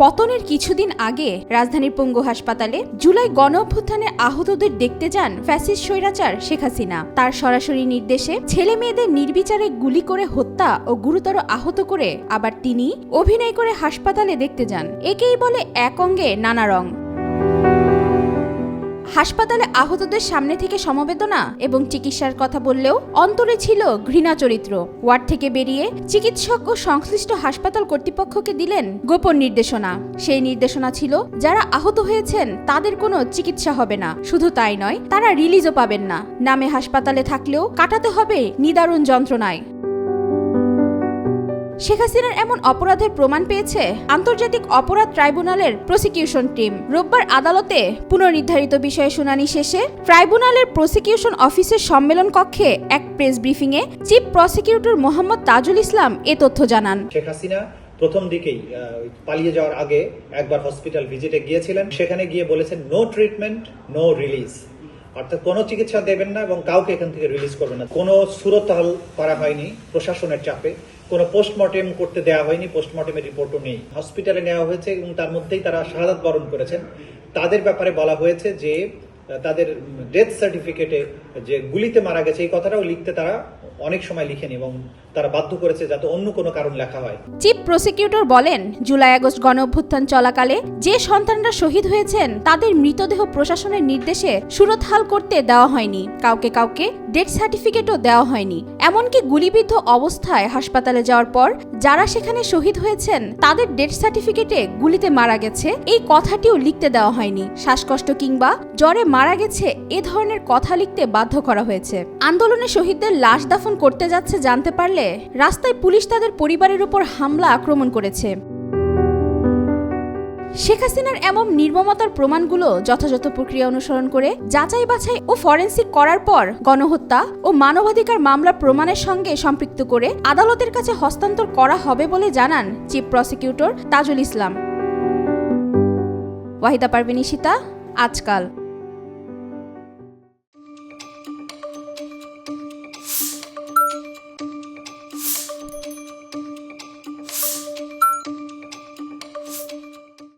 পতনের কিছুদিন আগে রাজধানীর পঙ্গু হাসপাতালে জুলাই গণ অভ্যুত্থানে আহতদের দেখতে যান ফ্যাসিস্ট স্বৈরাচার শেখ হাসিনা। তার সরাসরি নির্দেশে ছেলে মেয়েদের নির্বিচারে গুলি করে হত্যা ও গুরুতর আহত করে আবার তিনি অভিনয় করে হাসপাতালে দেখতে যান। একেই বলে এক অঙ্গে নানা রং। হাসপাতালে আহতদের সামনে থেকে সমবেদনা এবং চিকিৎসার কথা বললেও অন্তরে ছিল ঘৃণা চরিত্র। ওয়ার্ড থেকে বেরিয়ে চিকিৎসক ও সংশ্লিষ্ট হাসপাতাল কর্তৃপক্ষকে দিলেন গোপন নির্দেশনা। সেই নির্দেশনা ছিল, যারা আহত হয়েছেন তাদের কোনো চিকিৎসা হবে না। শুধু তাই নয়, তারা রিলিজও পাবেন না। নামে হাসপাতালে থাকলেও কাটাতে হবে নিদারুণ যন্ত্রণায়। শেখ হাসিনার এমন অপরাধের প্রমাণ পেয়েছে আন্তর্জাতিক অপরাধ ট্রাইব্যুনালের প্রসিকিউশন টিম। রোববার আদালতে পুনর্নির্ধারিত বিষয়ে শুনানি শেষে ট্রাইব্যুনালের প্রসিকিউশন অফিসের সম্মেলন কক্ষে এক প্রেস ব্রিফিংয়ে চিফ প্রসিকিউটর মোহাম্মদ তাজুল ইসলাম এ তথ্য জানান। শেখ হাসিনা প্রথম দিকেই পালিয়ে যাওয়ার আগে একবার হসপিটাল ভিজিটে গিয়েছিলেন। সেখানে গিয়ে বলেছেন নো ট্রিটমেন্ট, নো রিলিজ, অর্থাৎ কোনো চিকিৎসা দেবেন না এবং কাউকে এখান থেকে রিলিজ করবেন না। কোনো সুরতহাল করা হয়নি প্রশাসনের চাপে, কোনো পোস্টমর্টেম করতে দেওয়া হয়নি, পোস্টমর্টেমের রিপোর্টও নেই। হসপিটালে নেওয়া হয়েছে এবং তার মধ্যেই তারা শাহাদাত বরণ করেছেন। তাদের ব্যাপারে বলা হয়েছে যে তাদের ডেথ সার্টিফিকেটে যে গুলিতে মারা গেছে এই কথাটাও লিখতে তারা অনেক সময় লিখেনি এবং তারা বাধ্য করেছে যাতে অন্য কোনো কারণ লেখা হয়। চিফ প্রসিকিউটর বলেন, জুলাই আগস্ট গণ অভ্যুত্থান চলাকালে যে সন্তানরা শহীদ হয়েছেন তাদের মৃতদেহ প্রশাসনের নির্দেশে সুরতহাল করতে দেওয়া হয়নি। কাউকে ডেথ সার্টিফিকেটও দেওয়া হয়নি। এমনকি গুলিবিদ্ধ অবস্থায় হাসপাতালে যাওয়ার পর যারা সেখানে শহীদ হয়েছেন তাদের ডেথ সার্টিফিকেটে গুলিতে মারা গেছে এই কথাটিও লিখতে দেওয়া হয়নি। শ্বাসকষ্ট কিংবা জ্বরে মারা গেছে এ ধরনের কথা লিখতে বাধ্য করা হয়েছে। আন্দোলনে শহীদদের লাশ দাফন করতে যাচ্ছে জানতে পারলে রাস্তায় পুলিশ তাদের পরিবারের উপর হামলা আক্রমণ করেছে। শেখ হাসিনার এমন নির্মমতার প্রমাণগুলো যথাযথ প্রক্রিয়া অনুসরণ করে যাচাই বাছাই ও ফরেনসিক করার পর গণহত্যা ও মানবাধিকার মামলা প্রমাণের সঙ্গে সম্পৃক্ত করে আদালতের কাছে হস্তান্তর করা হবে বলে জানান চিফ প্রসিকিউটর তাজুল ইসলাম। ওয়াহিদা পারভিন ইশিতা, আজকাল।